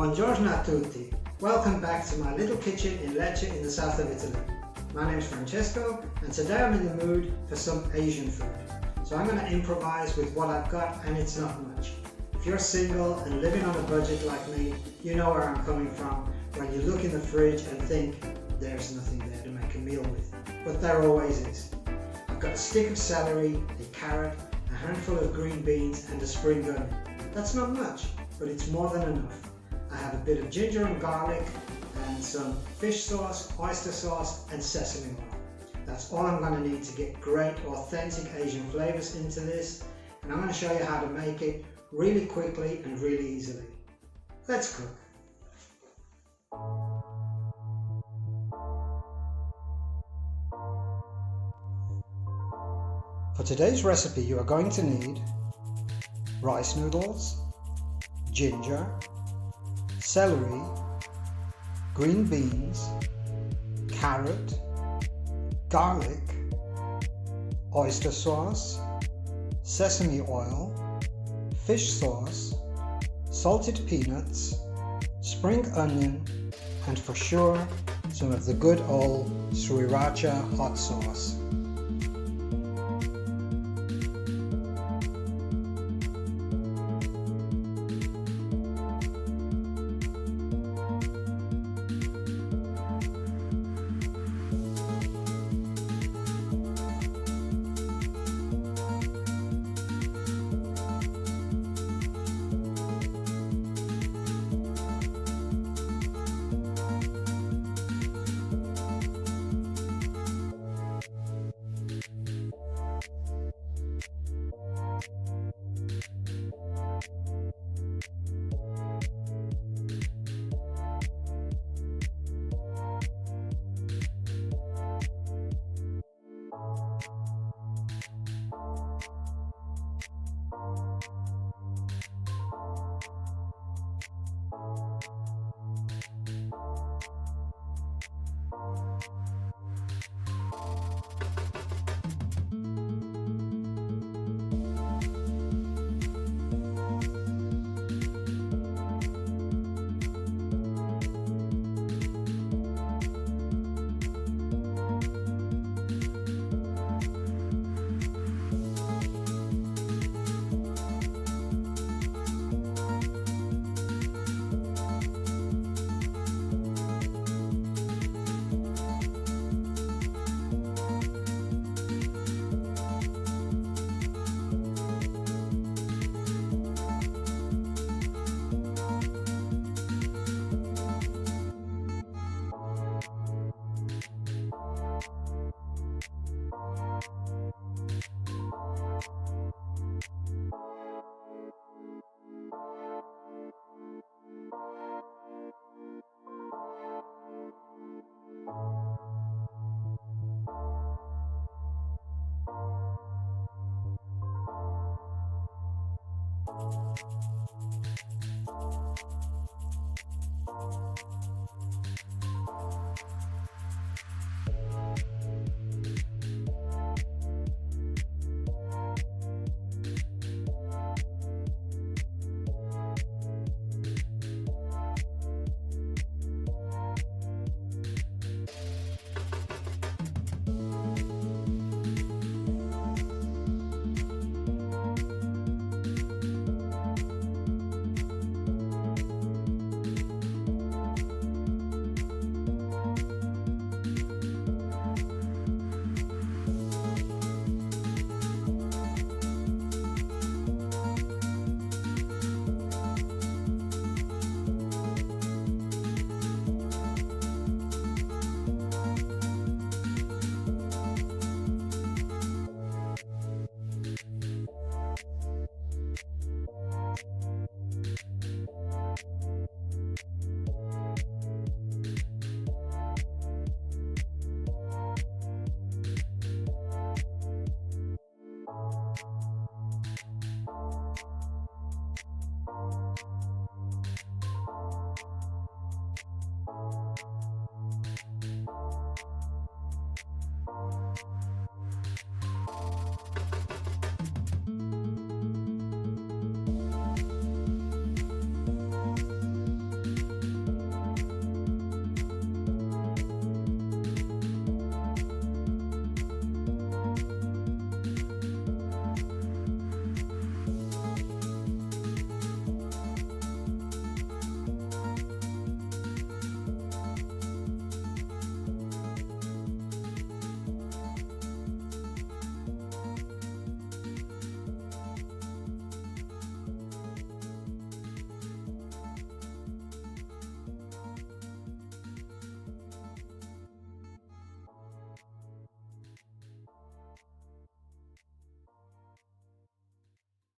Buongiorno a tutti. Welcome back to my little kitchen in Lecce in the south of Italy. My name is Francesco and today I'm in the mood for some Asian food. So I'm going to improvise with what I've got and it's not much. If you're single and living on a budget like me, you know where I'm coming from when you look in the fridge and think there's nothing there to make a meal with. But there always is. I've got a stick of celery, a carrot, a handful of green beans and a spring onion. That's not much, but it's more than enough. I have a bit of ginger and garlic and some fish sauce, oyster sauce and sesame oil. That's all I'm going to need to get great authentic Asian flavors into this, and I'm going to show you how to make it really quickly and really easily. Let's cook. For today's recipe you are going to need rice noodles, ginger, celery, green beans, carrot, garlic, oyster sauce, sesame oil, fish sauce, salted peanuts, spring onion, and for sure some of the good old sriracha hot sauce.